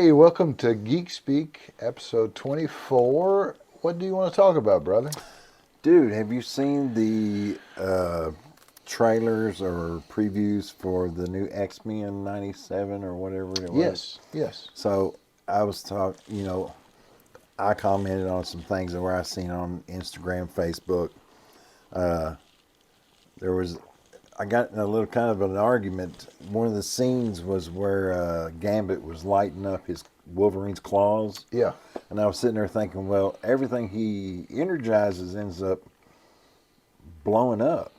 Hey, welcome to Geek Speak, episode 24. What do you want to talk about, brother? Dude, have you seen the trailers or previews for the new XMen 97 or whatever it was? Yes. So I was talking, I commented on some things that were I seen on Instagram, Facebook. There was, I got in a little kind of an argument. One of the scenes was where Gambit was lighting up his Wolverine's claws. Yeah. And I was sitting there thinking, well, everything he energizes ends up blowing up.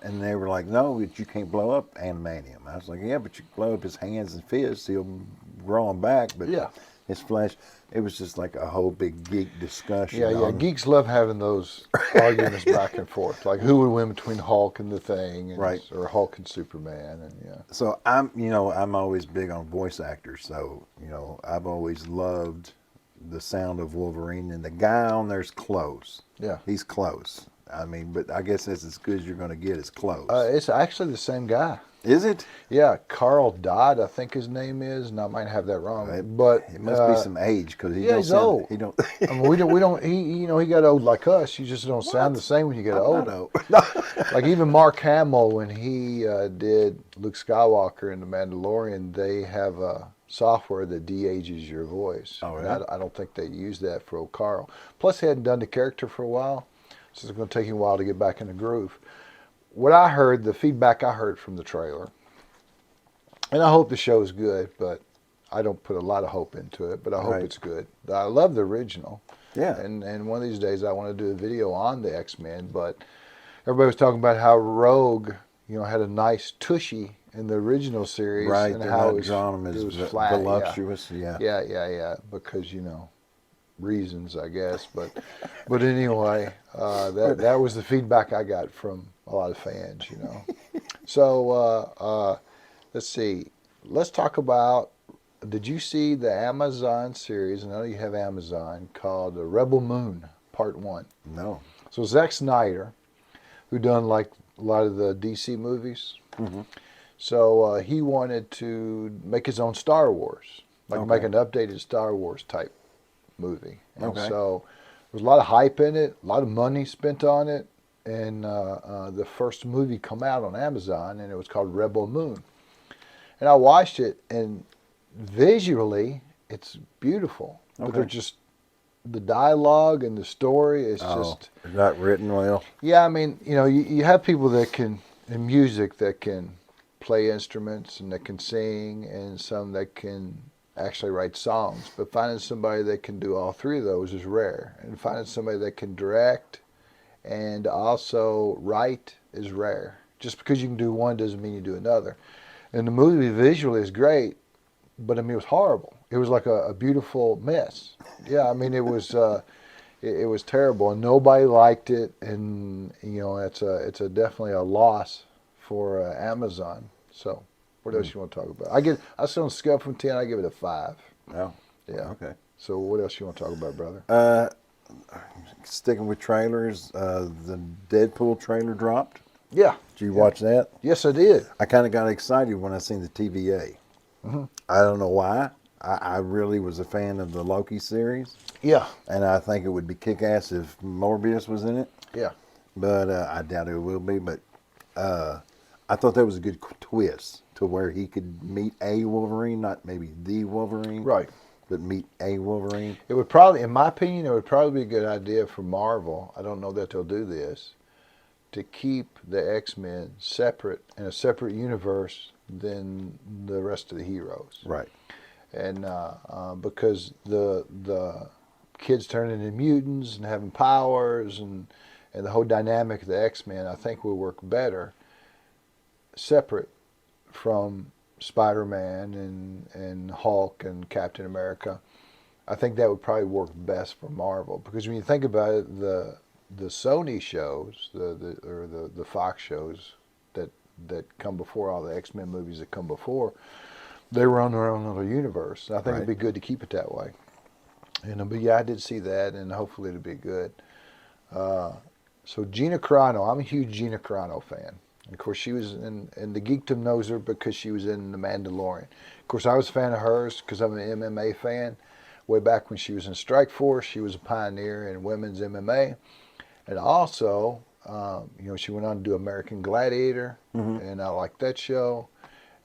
And they were like, no, you can't blow up adamantium. I was like, yeah, but you can blow up his hands and fists. He'll grow them back. But Yeah. his flesh, it was just like a whole big geek discussion. Yeah. Geeks love having those arguments back and forth. Like who would win between Hulk and the Thing, and, Right. or Hulk and Superman, and yeah. So I'm always big on voice actors. So, I've always loved the sound of Wolverine. And the guy on there's close. Yeah. He's close. I mean, but I guess that's as good as you're going to get is close. It's actually the same guy. Is it? Yeah, Carl Dodd, I think his name is, and I might have that wrong. But it must be some age because he's old. He don't. I mean, we don't. He got old like us. You just don't sound the same when you get old. Like even Mark Hamill, when he did Luke Skywalker in The Mandalorian, they have a software that de-ages your voice. Oh, really? And I don't think they use that for old Carl. Plus, he hadn't done the character for a while, so it's going to take him a while to get back in the groove. What I heard, the feedback I heard from the trailer, and I hope the show is good, but I don't put a lot of hope into it, but I hope it's good. I love the original. Yeah. And one of these days I want to do a video on the X-Men, but everybody was talking about how Rogue, had a nice tushy in the original series. Right, and they're how not drawing them as flat, voluptuous. Yeah. Because, reasons, I guess. But anyway, that was the feedback I got from a lot of fans, So let's see. Let's talk about, did you see the Amazon series? I know you have Amazon, called Rebel Moon Part 1. No. So Zack Snyder, who done like a lot of the DC movies. Mm-hmm. So he wanted to make his own Star Wars, make an updated Star Wars type movie. And so there was a lot of hype in it, a lot of money spent on it. And the first movie come out on Amazon, and it was called Rebel Moon. And I watched it, and visually, it's beautiful. But they're just, the dialogue and the story is just... not written well? Yeah, I mean, you have people that can, in music, that can play instruments and that can sing, and some that can actually write songs. But finding somebody that can do all three of those is rare. And finding somebody that can direct and also write is rare. Just because you can do one doesn't mean you do another. And the movie visually is great, but I mean, it was horrible. It was like a beautiful mess. Yeah, I mean, it was terrible, and nobody liked it. And it's a definitely a loss for Amazon. So, what else you want to talk about? I still on a scale from 10, I give it a 5. Oh, yeah. Okay. So, what else you want to talk about, brother? Sticking with trailers, the Deadpool trailer dropped. Yeah. Did you watch that? Yes, I did. I kind of got excited when I seen the TVA. Mm-hmm. I don't know why. I really was a fan of the Loki series. Yeah. And I think it would be kick-ass if Morbius was in it. Yeah. But I doubt it will be. But I thought that was a good twist to where he could meet a Wolverine, not maybe the Wolverine. Right. But meet a Wolverine. It would probably, in my opinion, it would probably be a good idea for Marvel. I don't know that they'll do this, to keep the X-Men separate in a separate universe than the rest of the heroes. Right. And because the kids turning into mutants and having powers and the whole dynamic of the X-Men, I think will work better separate from Spider-Man and Hulk and Captain America. I think that would probably work best for Marvel, because when you think about it, the Sony shows, the Fox shows that come before all the X-Men movies that come before, they run their own little universe. I think it'd be good to keep it that way. But yeah, I did see that, and hopefully it'll be good. So Gina Carano, I'm a huge Gina Carano fan. Of course, she was and the geekdom knows her because she was in The Mandalorian. Of course, I was a fan of hers because I'm an MMA fan. Way back when she was in Strikeforce, she was a pioneer in women's MMA. And also, she went on to do American Gladiator, and I like that show.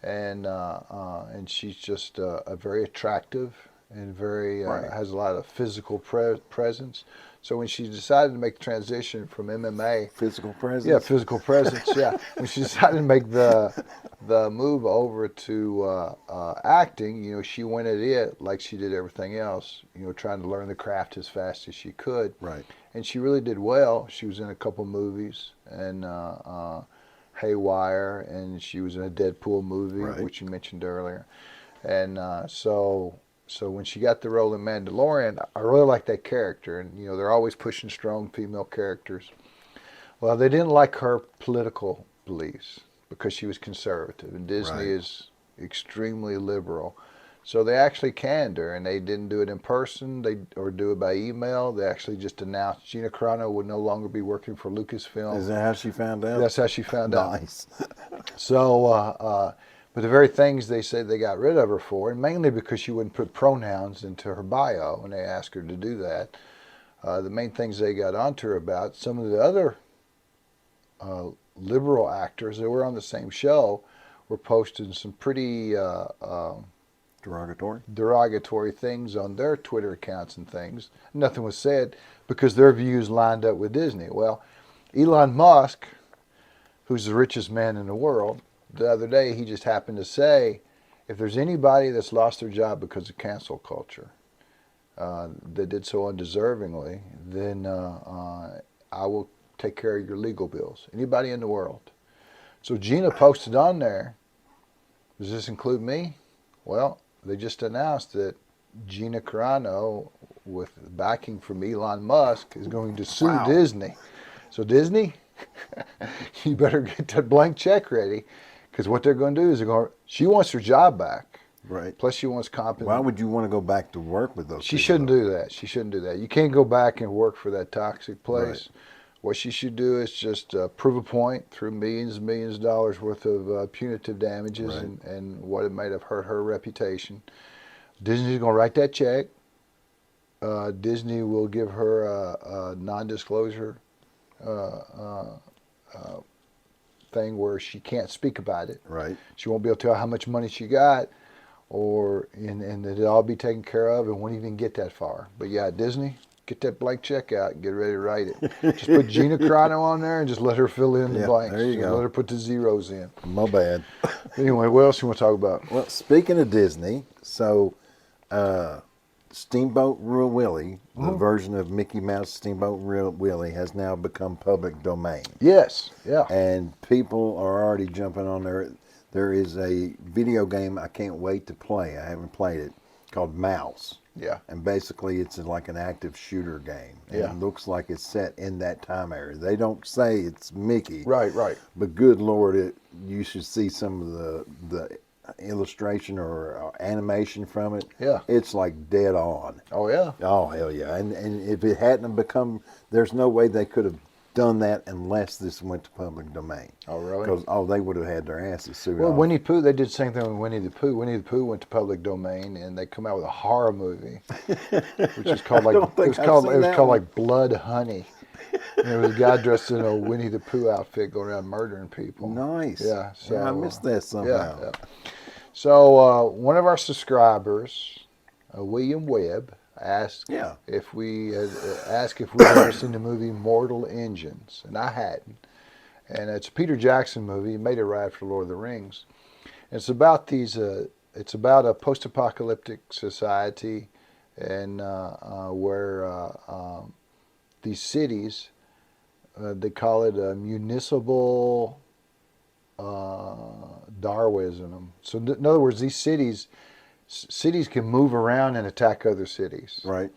And she's just a very attractive and very has a lot of physical presence. So when she decided to make the transition from MMA, Physical presence. yeah, physical presence, yeah. When she decided to make the move over to acting, she went at it like she did everything else, trying to learn the craft as fast as she could. Right. And she really did well. She was in a couple movies and Haywire, and she was in a Deadpool movie, Right. which you mentioned earlier. And so when she got the role in Mandalorian, I really like that character. And, they're always pushing strong female characters. Well, they didn't like her political beliefs because she was conservative, and Disney is extremely liberal. So they actually canned her, and they didn't do it in person or do it by email. They actually just announced Gina Carano would no longer be working for Lucasfilm. Is that how she found out? That's how she found out. Nice. So, but the very things they said they got rid of her for, and mainly because she wouldn't put pronouns into her bio, and they asked her to do that. The main things they got onto her about, some of the other liberal actors that were on the same show were posting some pretty derogatory things on their Twitter accounts and things. Nothing was said because their views lined up with Disney. Well, Elon Musk, who's the richest man in the world, the other day he just happened to say, if there's anybody that's lost their job because of cancel culture, that did so undeservingly, then I will take care of your legal bills. Anybody in the world. So Gina posted on there, does this include me? Well, they just announced that Gina Carano, with backing from Elon Musk, is going to sue Disney. So Disney, you better get that blank check ready, because what they're going to do is she wants her job back. Right. Plus she wants compensation. Why would you want to go back to work with those She people? shouldn't do that. She shouldn't do that. You can't go back and work for that toxic place. Right. What she should do is just prove a point through millions and millions of dollars worth of punitive damages and what it might have hurt her reputation. Disney's going to write that check. Disney will give her a non-disclosure thing where she can't speak about it. Right. She won't be able to tell how much money she got, and it'll all be taken care of, and won't even get that far. But yeah, Disney, get that blank check out and get ready to write it. Just put Gina Carano on there and just let her fill in the blanks. There you go. Let her put the zeros in. My bad. Anyway, what else you want to talk about? Well, speaking of Disney, so Steamboat Willie, the version of Mickey Mouse Steamboat Willie, has now become public domain. Yes, yeah. And people are already jumping on there. There is a video game I can't wait to play. I haven't played it, called Mouse. Yeah. And basically it's like an active shooter game. And Yeah. it looks like it's set in that time area. They don't say it's Mickey. Right, right. But good Lord, you should see some of the illustration or animation from it. Yeah. It's like dead on. Oh, yeah. Oh, hell yeah. And if it hadn't become, there's no way they could have done that unless this went to public domain. Oh, really? Because, they would have had their asses sued Well, off. Winnie the Pooh, they did the same thing with Winnie the Pooh. Winnie the Pooh went to public domain, and they come out with a horror movie, which is called like Blood Honey. And there was a guy dressed in a Winnie the Pooh outfit going around murdering people. Nice. Yeah. So I missed that somehow. Yeah. So one of our subscribers, William Webb, asked if we had ever seen the movie Mortal Engines, and I hadn't. And it's a Peter Jackson movie. He made it right after Lord of the Rings. And it's about it's about a post-apocalyptic society, and where these cities, they call it a municipal Darwinism. So in other words, these cities can move around and attack other cities. Right.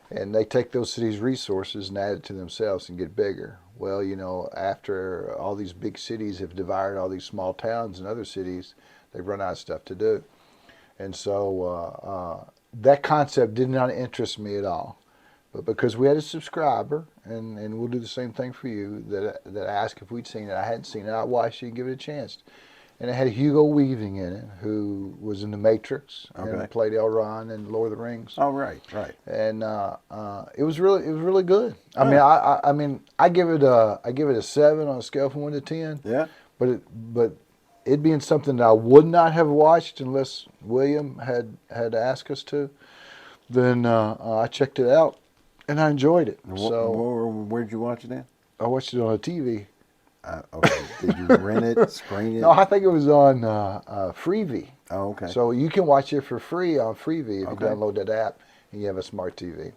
And they take those cities' resources and add it to themselves and get bigger. Well, after all these big cities have devoured all these small towns and other cities, they've run out of stuff to do. And so that concept did not interest me at all. But because we had a subscriber and we'll do the same thing for you. That asked if we'd seen it. I hadn't seen it. I watched it and give it a chance. And it had Hugo Weaving in it, who was in The Matrix and played Elrond in Lord of the Rings. Oh, right. And it was really good. I mean, I give it a 7 on a scale from 1 to 10. Yeah. But it being something that I would not have watched unless William had asked us to, then I checked it out and I enjoyed it. Where'd you watch it in? I watched it on a TV. Okay. Did you rent it, screen it? No, I think it was on Freevee. Oh, okay. So you can watch it for free on Freevee if you download that app and you have a smart TV.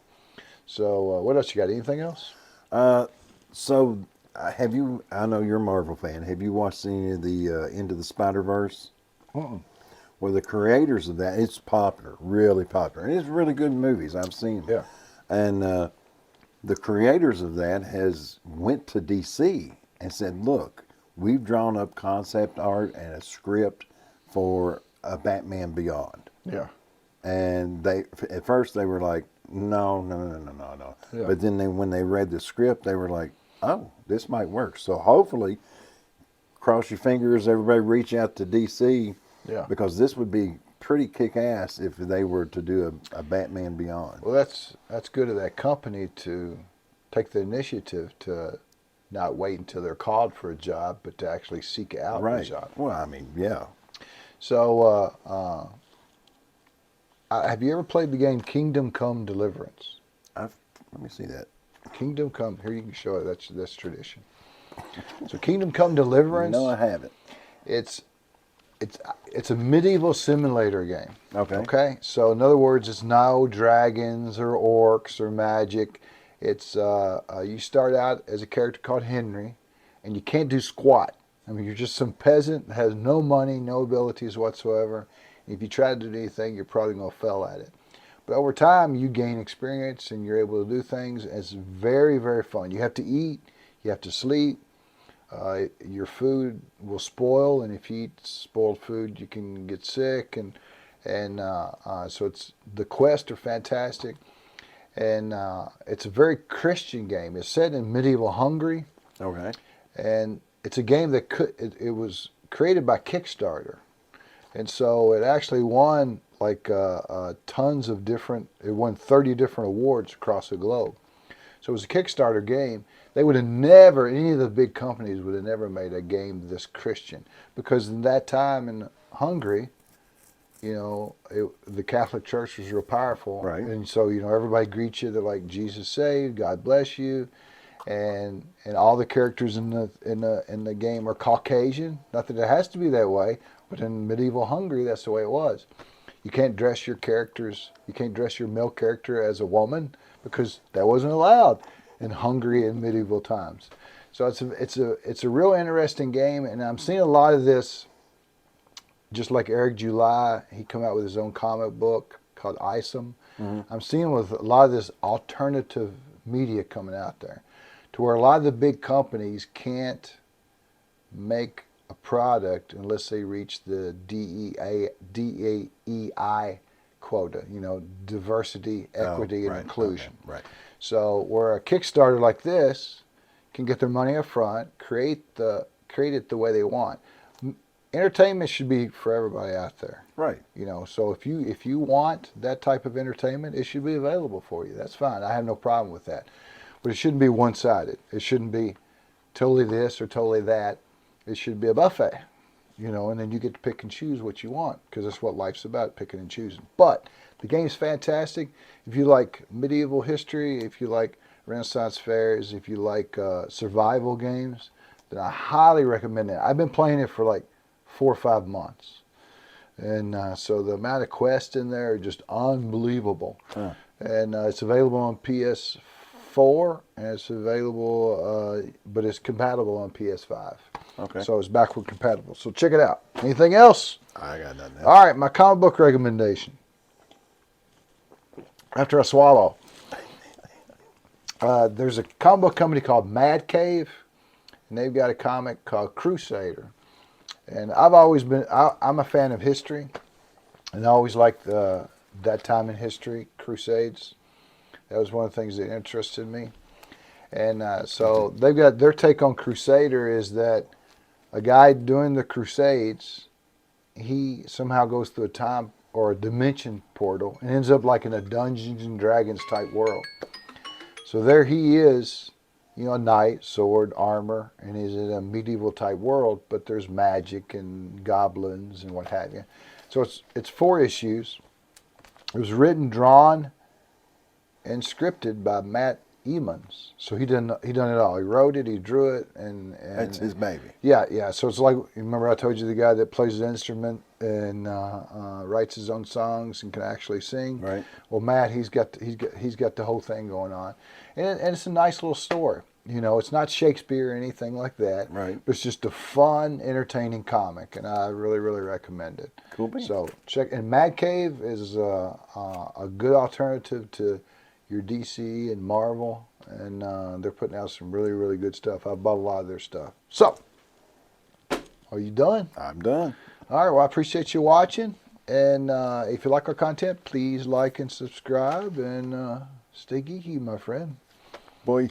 So what else you got? Anything else? Have you? I know you're a Marvel fan. Have you watched any of the Into the Spider-Verse? Mm-mm. Well, the creators of that, it's popular, really popular, and it's really good movies. I've seen them. Yeah. And the creators of that went to DC and said, "Look, we've drawn up concept art and a script for a Batman Beyond." Yeah. And at first they were like, "No." Yeah. But then when they read the script, they were like, "Oh, this might work." So hopefully, cross your fingers, everybody reach out to DC. Yeah. Because this would be pretty kick-ass if they were to do a Batman Beyond. Well, that's good of that company to take the initiative to not wait until they're called for a job, but to actually seek out a job. Well, I mean, yeah. So, have you ever played the game Kingdom Come Deliverance? Let me see that. Kingdom Come. Here, you can show it. That's tradition. So, Kingdom Come Deliverance. No, I haven't. It's a medieval simulator game. Okay. Okay. So, in other words, it's no dragons or orcs or magic. It's you start out as a character called Henry, and you can't do squat. I mean, you're just some peasant that has no money, no abilities whatsoever. And if you try to do anything, you're probably going to fail at it. But over time, you gain experience, and you're able to do things. It's very, very fun. You have to eat. You have to sleep. Your food will spoil, and if you eat spoiled food, you can get sick. So the quests are fantastic. And it's a very Christian game. It's set in medieval Hungary. Okay. And it's a game that it was created by Kickstarter. And so it actually won tons of it won 30 different awards across the globe. So it was a Kickstarter game. They would have never, any of the big companies would have never made a game this Christian. Because in that time in Hungary, the Catholic Church was real powerful, right? And so everybody greets you. They're like, "Jesus saved, God bless you," and all the characters in the game are Caucasian. Not that it has to be that way, but in medieval Hungary, that's the way it was. You can't dress your characters. You can't dress your male character as a woman because that wasn't allowed in Hungary in medieval times. So it's a real interesting game, and I'm seeing a lot of this. Just like Eric July, he come out with his own comic book called Isom. Mm-hmm. I'm seeing with a lot of this alternative media coming out there, to where a lot of the big companies can't make a product unless they reach the DEI quota, diversity, equity, and inclusion. Okay. Right. So where a Kickstarter like this can get their money up front, create it the way they want. Entertainment should be for everybody out there. Right. So if you want that type of entertainment, it should be available for you. That's fine. I have no problem with that. But it shouldn't be one-sided. It shouldn't be totally this or totally that. It should be a buffet, and then you get to pick and choose what you want, because that's what life's about, picking and choosing. But the game's fantastic. If you like medieval history, if you like Renaissance fairs, if you like survival games, then I highly recommend it. I've been playing it for 4 or 5 months. And so the amount of quests in there are just unbelievable. Huh. And it's available on PS4, and it's available, but it's compatible on PS5. Okay. So it's backward compatible. So check it out. Anything else? I got nothing else. All right, my comic book recommendation. After I swallow. There's a comic book company called Mad Cave, and they've got a comic called Crusader. And I've always been, I'm a fan of history, and I always liked that time in history, Crusades. That was one of the things that interested me. And so they've got their take on Crusader is that a guy doing the Crusades, he somehow goes through a time or a dimension portal and ends up like in a Dungeons and Dragons type world. So there he is, you know, a knight, sword, armor, and he's in a medieval type world, but there's magic and goblins and what have you. So it's 4 issues. It was written, drawn, and scripted by Matt Emmons. So he done it all. He wrote it, he drew it, and That's his baby. Yeah. So it's like, remember I told you the guy that plays the instrument and writes his own songs and can actually sing. Right. Well, Matt, he's got the whole thing going on, and it's a nice little story. You know, it's not Shakespeare or anything like that. Right. But it's just a fun, entertaining comic, and I really, really recommend it. Cool beans. So check. And Mad Cave is a good alternative to your DC and Marvel, and they're putting out some really, really good stuff. I bought a lot of their stuff. So, are you done? I'm done. All right, well, I appreciate you watching, and if you like our content, please like and subscribe, and stay geeky, my friend. Boy.